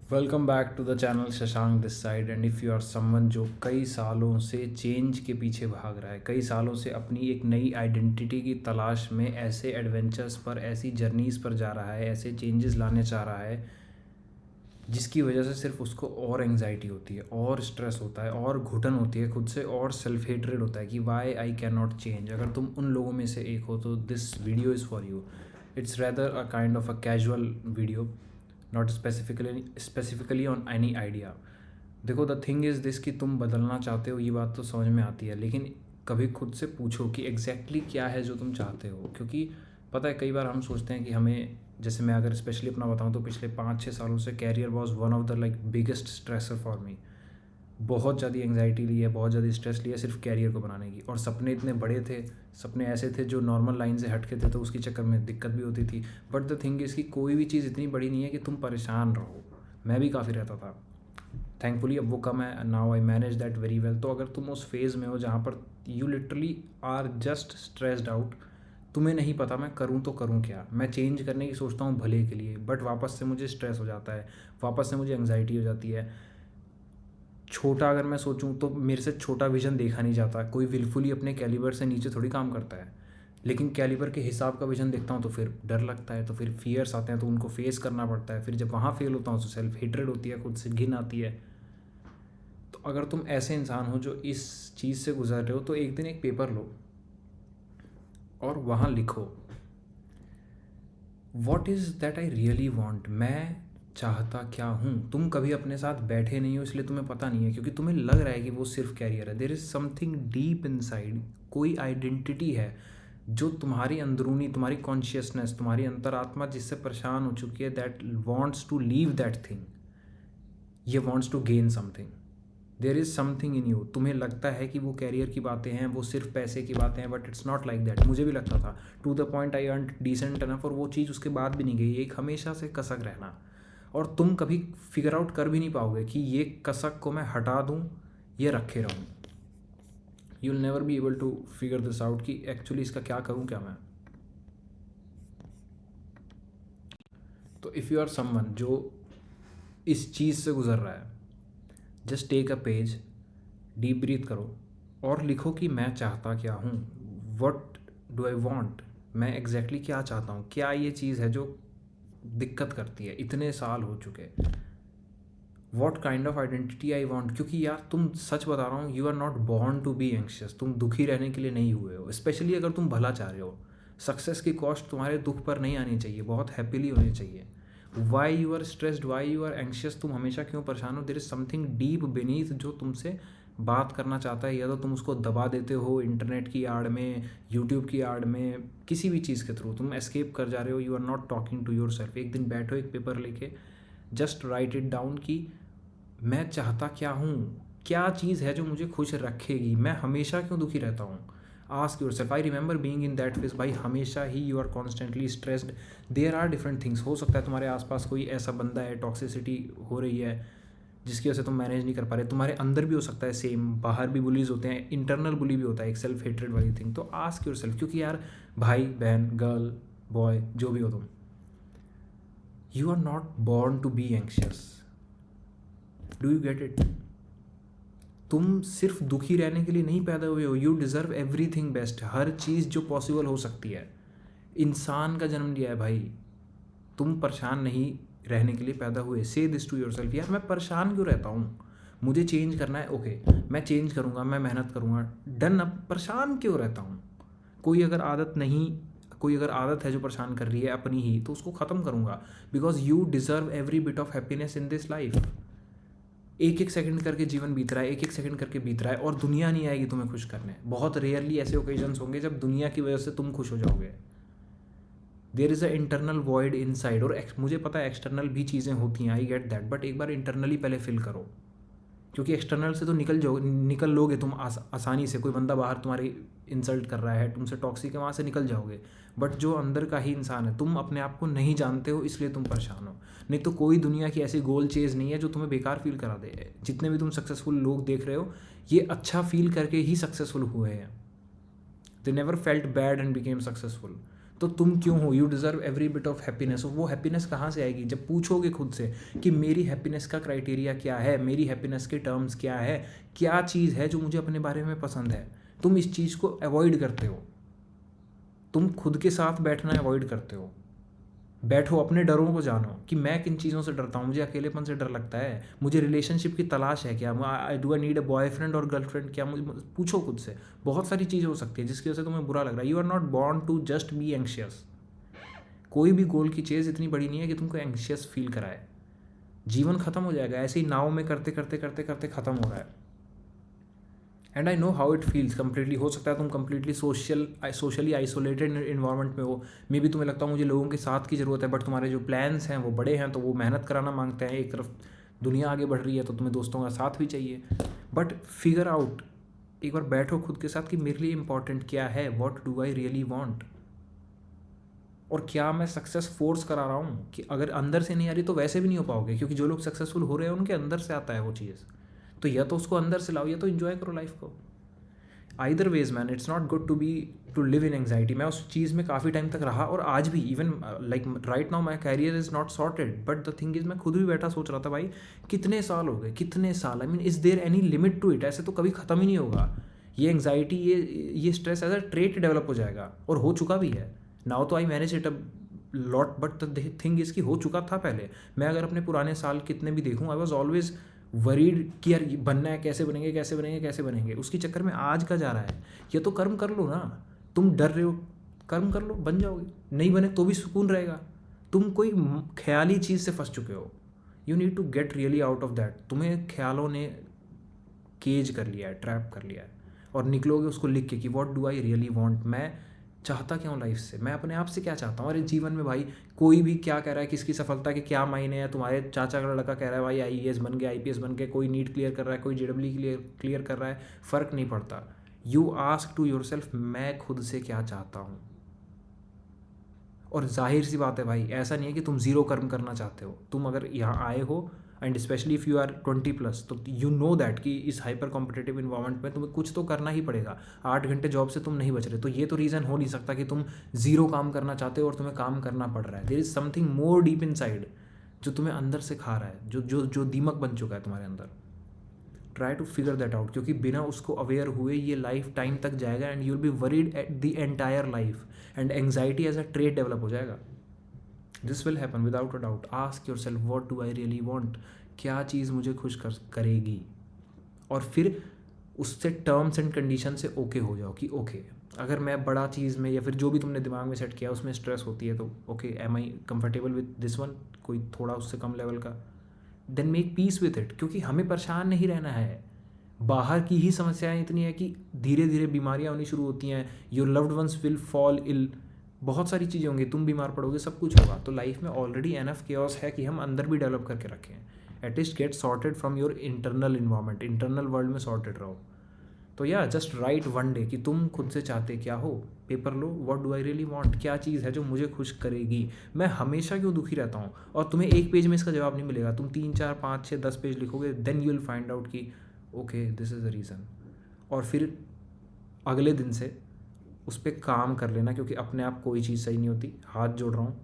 Welcome back to the channel Shashank this side. And if you are someone जो कई सालों से चेंज के पीछे भाग रहा है, कई सालों से अपनी एक नई आइडेंटिटी की तलाश में ऐसे एडवेंचर्स पर, ऐसी जर्नीज़ पर जा रहा है, ऐसे चेंजेस लाने चाह रहा है जिसकी वजह से सिर्फ उसको और एंग्जाइटी होती है, और स्ट्रेस होता है, और घुटन होती है खुद से, और सेल्फ हेट्रेड होता है कि why I can not change. अगर तुम उन लोगों में से एक हो तो this video is for you. It's rather a kind of a casual video, not specifically on any idea. देखो, द थिंग इज़ दिस कि तुम बदलना चाहते हो, ये बात तो समझ में आती है, लेकिन कभी खुद से पूछो कि एग्जैक्टली क्या है जो तुम चाहते हो। क्योंकि पता है, कई बार हम सोचते हैं कि हमें, जैसे मैं अगर स्पेशली अपना बताऊं तो पिछले 5-6 सालों से career was one of the biggest stressor for me. बहुत ज़्यादा एंग्जाइटी ली है, बहुत ज़्यादा स्ट्रेस लिया सिर्फ कैरियर को बनाने की। और सपने इतने बड़े थे, सपने ऐसे थे जो नॉर्मल लाइन से हट के थे, तो उसके चक्कर में दिक्कत भी होती थी। बट द थिंग इज़ कि कोई भी चीज़ इतनी बड़ी नहीं है कि तुम परेशान रहो। मैं भी काफ़ी रहता था, थैंकफुली अब वो कम है, now I manage that very well. तो अगर तुम उस फेज़ में हो जहाँ पर you literally are just stressed out, तुम्हें नहीं पता मैं करूँ तो करूँ क्या, मैं चेंज करने की सोचता हूँ भले के लिए, बट वापस से मुझे स्ट्रेस हो जाता है, वापस से मुझे एंग्जाइटी हो जाती है। छोटा अगर मैं सोचूं तो मेरे से छोटा विज़न देखा नहीं जाता। कोई विलफुली अपने कैलिबर से नीचे थोड़ी काम करता है, लेकिन कैलिबर के हिसाब का विज़न देखता हूँ तो फिर डर लगता है, तो फिर फियर्स आते हैं, तो उनको फेस करना पड़ता है। फिर जब वहाँ फेल होता हूँ तो सेल्फ हेट्रेड होती है, खुद से घिन आती है। तो अगर तुम ऐसे इंसान हो जो इस चीज़ से गुजर रहे हो, तो एक दिन एक पेपर लो और वहाँ लिखो, what is that I really want. मैं चाहता क्या हूँ। तुम कभी अपने साथ बैठे नहीं हो इसलिए तुम्हें पता नहीं है, क्योंकि तुम्हें लग रहा है कि वो सिर्फ कैरियर है। There is something deep inside, कोई आइडेंटिटी है जो तुम्हारी अंदरूनी, तुम्हारी कॉन्शियसनेस, तुम्हारी अंतरात्मा जिससे परेशान हो चुकी है, that wants to leave that thing, ये wants to gain something. There is something in you. तुम्हें लगता है कि वो कैरियर की बातें हैं, वो सिर्फ पैसे की बातें हैं, but it's not like that. मुझे भी लगता था, to the point I earn decent enough, और वो चीज़ उसके बाद भी नहीं गई। एक हमेशा से कसक रहना, और तुम कभी फिगर आउट कर भी नहीं पाओगे कि ये कसक को मैं हटा दूँ ये रखे रहूँ। You will never be able to figure this out कि एक्चुअली इसका क्या करूँ क्या मैं। तो इफ़ यू आर समवन जो इस चीज़ से गुजर रहा है, just take a page, deep breath करो और लिखो कि मैं चाहता क्या हूँ। वट डू आई वॉन्ट, मैं एग्जैक्टली क्या चाहता हूँ। क्या ये चीज़ है जो दिक्कत करती है, इतने साल हो चुके। What kind of identity I want. क्योंकि यार, तुम सच बता रहा हूँ, you are not born to be anxious. तुम दुखी रहने के लिए नहीं हुए हो, स्पेशली अगर तुम भला चाह रहे हो। सक्सेस की कॉस्ट तुम्हारे दुख पर नहीं आनी चाहिए, बहुत हैप्पीली होनी चाहिए। Why you are stressed, why you are anxious, तुम हमेशा क्यों परेशान हो। There is something deep beneath जो तुमसे बात करना चाहता है, या तो तुम उसको दबा देते हो इंटरनेट की आड़ में, यूट्यूब की आड़ में, किसी भी चीज़ के थ्रू तुम एस्केप कर जा रहे हो। You are not talking to yourself. एक दिन बैठो, एक पेपर लेके, जस्ट राइट इट डाउन कि मैं चाहता क्या हूँ, क्या चीज़ है जो मुझे खुश रखेगी, मैं हमेशा क्यों दुखी रहता हूँ। Ask yourself. I remember being in that phase. भाई, हमेशा ही you are constantly stressed. There are different things. हो सकता है तुम्हारे आसपास कोई ऐसा बंदा है, टॉक्सिसिटी हो रही है जिसकी वजह से तुम मैनेज नहीं कर पा रहे। तुम्हारे अंदर भी हो सकता है सेम, बाहर भी बुलीज होते हैं, इंटरनल बुली भी होता है, एक सेल्फ हेट्रेड वाली थिंग। तो आस्क योर सेल्फ, क्योंकि यार भाई बहन, गर्ल, बॉय, जो भी हो तुम, you are not born to be anxious. Do you get it. तुम सिर्फ दुखी रहने के लिए नहीं पैदा हुए हो। यू डिज़र्व एवरीथिंग बेस्ट, हर चीज़ जो पॉसिबल हो सकती है। इंसान का जन्म लिया है भाई, तुम परेशान नहीं रहने के लिए पैदा हुए। से दिस टू योर सेल्फ, यार मैं परेशान क्यों रहता हूँ, मुझे चेंज करना है। ओके, मैं चेंज करूँगा, मैं मेहनत करूँगा, डन। अब परेशान क्यों रहता हूँ। कोई अगर आदत नहीं, कोई अगर आदत है जो परेशान कर रही है अपनी ही, तो उसको ख़त्म करूँगा। Because you deserve every bit of happiness in this life. एक एक सेकंड करके जीवन बीत रहा है, एक एक सेकंड करके बीत रहा है, और दुनिया नहीं आएगी तुम्हें खुश करने। बहुत रेयरली ऐसे ओकेजन्स होंगे जब दुनिया की वजह से तुम खुश हो जाओगे। There is a internal void inside. और मुझे पता है एक्सटर्नल भी चीज़ें होती हैं, आई गेट दैट, बट एक बार इंटरनली पहले फिल करो। क्योंकि एक्सटर्नल से तो निकल लोगे तुम आसानी से। कोई बंदा बाहर तुम्हारी इंसल्ट कर रहा है, तुमसे टॉक्सिक है, वहाँ से निकल जाओगे। बट जो अंदर का ही इंसान है, तुम अपने आप को नहीं जानते हो, इसलिए तुम परेशान हो। नहीं तो कोई दुनिया की ऐसी गोल चेज नहीं है जो तुम्हें बेकार फील करा दे। जितने भी तुम सक्सेसफुल लोग देख रहे हो, ये अच्छा फील करके ही सक्सेसफुल हुए हैं। They never felt bad and became successful. तो तुम क्यों हो, you deserve every bit of happiness. वो हैप्पीनेस कहाँ से आएगी, जब पूछोगे खुद से कि मेरी हैप्पीनेस का क्राइटेरिया क्या है, मेरी हैप्पीनेस के टर्म्स क्या है, क्या चीज़ है जो मुझे अपने बारे में पसंद है। तुम इस चीज़ को अवॉइड करते हो, तुम खुद के साथ बैठना अवॉइड करते हो। बैठो, अपने डरों को जानो कि मैं किन चीज़ों से डरता हूँ। मुझे अकेलेपन से डर लगता है, मुझे रिलेशनशिप की तलाश है क्या, do I need a boyfriend और गर्लफ्रेंड, क्या मुझे, पूछो खुद से। बहुत सारी चीज़ें हो सकती है जिसकी वजह से तुम्हें बुरा लग रहा है। You are not born to just be anxious. कोई भी गोल की चेज़ इतनी बड़ी नहीं है कि तुमको एंग्शियस फील कराए। जीवन खत्म हो जाएगा, ऐसे ही नाव में करते करते करते करते खत्म हो रहा है। And I know how it feels completely. हो सकता है तुम कम्प्लीटली सोशली आइसोलेटेड इन्वायरमेंट में हो, मे बी तुम्हें लगता हो मुझे लोगों के साथ की ज़रूरत है, बट तुम्हारे जो प्लान्स हैं वो बड़े हैं, तो वो मेहनत कराना मांगते हैं। एक तरफ दुनिया आगे बढ़ रही है तो तुम्हें दोस्तों का साथ भी चाहिए। बट फिगर आउट, एक बार बैठो खुद के साथ कि मेरे लिए इंपॉर्टेंट क्या है, what do I really want, और क्या मैं सक्सेस फोर्स करा रहा हूँ। कि अगर अंदर से नहीं आ रही तो वैसे भी नहीं हो पाओगे, क्योंकि जो लोग सक्सेसफुल हो रहे हैं उनके अंदर से आता है वो चीज़। तो या तो उसको अंदर से लाओ या तो इन्जॉय करो लाइफ को। Either ways man, it's not good to live in anxiety. मैं उस चीज़ में काफ़ी टाइम तक रहा, और आज भी even like right now my career is not sorted, but the thing is मैं खुद भी बैठा सोच रहा था भाई कितने साल हो गए, कितने साल, I mean is there any limit to it. ऐसे तो कभी ख़त्म ही नहीं होगा। ये एंग्जाइटी, ये stress as a trait develop हो जाएगा, और हो चुका भी है। नाउ तो I manage it a lot, but the thing इसकी हो चुका था पहले। मैं अगर अपने पुराने साल कितने भी देखूँ, आई वॉज ऑलवेज वरीड कि यार बनना है, कैसे बनेंगे कैसे बनेंगे कैसे बनेंगे। उसके चक्कर में आज का जा रहा है। ये तो कर्म कर लो ना, तुम डर रहे हो, कर्म कर लो, बन जाओगे। नहीं बने तो भी सुकून रहेगा। तुम कोई ख्याली चीज़ से फंस चुके हो। You need to get really out of that. तुम्हें ख्यालों ने केज कर लिया है, ट्रैप कर लिया है, और निकलोगे उसको लिख के कि what do I really want, मैं चाहता क्या हूँ लाइफ से, मैं अपने आप से क्या चाहता हूँ। और इस जीवन में भाई कोई भी क्या कह रहा है, किसकी सफलता के क्या मायने हैं। तुम्हारे चाचा का लड़का कह रहा है भाई आईएएस बन गया, आईपीएस बन गया, कोई नीट क्लियर कर रहा है, कोई जेडब्ल्यू क्लियर कर रहा है, फ़र्क नहीं पड़ता। You ask to yourself, मैं खुद से क्या चाहता हूँ। और जाहिर सी बात है भाई, ऐसा नहीं है कि तुम ज़ीरो कर्म करना चाहते हो। तुम अगर यहाँ आए हो, and specially if you are 20+, तो यू नो दैट कि इस हाइपर कॉम्पिटेटिव इन्वायरमेंट में तुम्हें कुछ तो करना ही पड़ेगा। 8 घंटे जॉब से तुम नहीं बच रहे, तो ये तो रीज़न हो नहीं सकता कि तुम ज़ीरो काम करना चाहते हो और तुम्हें काम करना पड़ रहा है। There is something more deep inside जो तुम्हें अंदर से खा रहा है, जो जो जो दीमक बन चुका है तुम्हारे अंदर। Try to figure that out, क्योंकि बिना उसको अवेयर हुए ये लाइफ टाइम तक जाएगा, and you will be worried at the entire life, and anxiety as a trait develop हो जाएगा। This will happen without a doubt. Ask yourself what do I really want, क्या चीज़ मुझे खुश करेगी, और फिर उससे टर्म्स एंड कंडीशन से ओके हो जाओ कि ओके अगर मैं बड़ा चीज़ में या फिर जो भी तुमने दिमाग में सेट किया उसमें स्ट्रेस होती है, तो okay am I comfortable with this one, कोई थोड़ा उससे कम लेवल का, then make peace with it. क्योंकि हमें परेशान नहीं रहना है। बाहर की ही समस्याएं इतनी है कि धीरे धीरे बीमारियां होनी शुरू होती हैं। Your loved ones will fall ill, बहुत सारी चीज़ें होंगी, तुम बीमार पड़ोगे, सब कुछ होगा। तो लाइफ में ऑलरेडी एनफ केओस है कि हम अंदर भी डेवलप करके रखें। At least get sorted from your internal environment, internal world में सॉर्टेड रहो। तो या जस्ट राइट वन डे कि तुम खुद से चाहते क्या हो। Paper low, what do I really want, क्या चीज़ है जो मुझे खुश करेगी। मैं हमेशा क्यों दुखी रहता हूँ। और तुम्हें एक पेज में इसका जवाब नहीं मिलेगा, तुम 3 4 5 6 10 पेज लिखोगे, then you will find out कि okay this is the reason. और फिर अगले दिन से उस पर काम कर लेना, क्योंकि अपने आप कोई चीज़ सही नहीं होती। हाथ जोड़ रहा हूँ,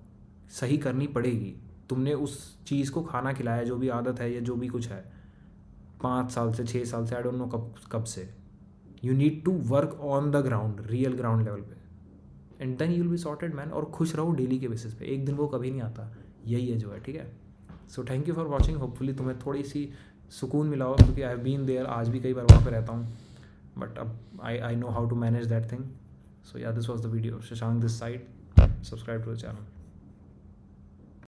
सही करनी पड़ेगी। तुमने उस चीज़ को खाना खिलाया, जो भी आदत है या जो भी कुछ है, 5 साल से 6 साल से, आई डोंट नो कब से। You need to work on the ground, real ground level पे, and then you will be sorted man. और खुश रहो डेली के बेसिस पे, एक दिन वो कभी नहीं आता। यही है जो है, ठीक है। So thank you for watching. Hopefully तुम्हें थोड़ी सी सुकून मिला हो, क्योंकि आई हैव बीन देयर, आज भी कई बार वहाँ पे रहता हूँ, बट अब I know how to manage that thing. So yeah, this was the video. Shashank this side. Subscribe to the channel.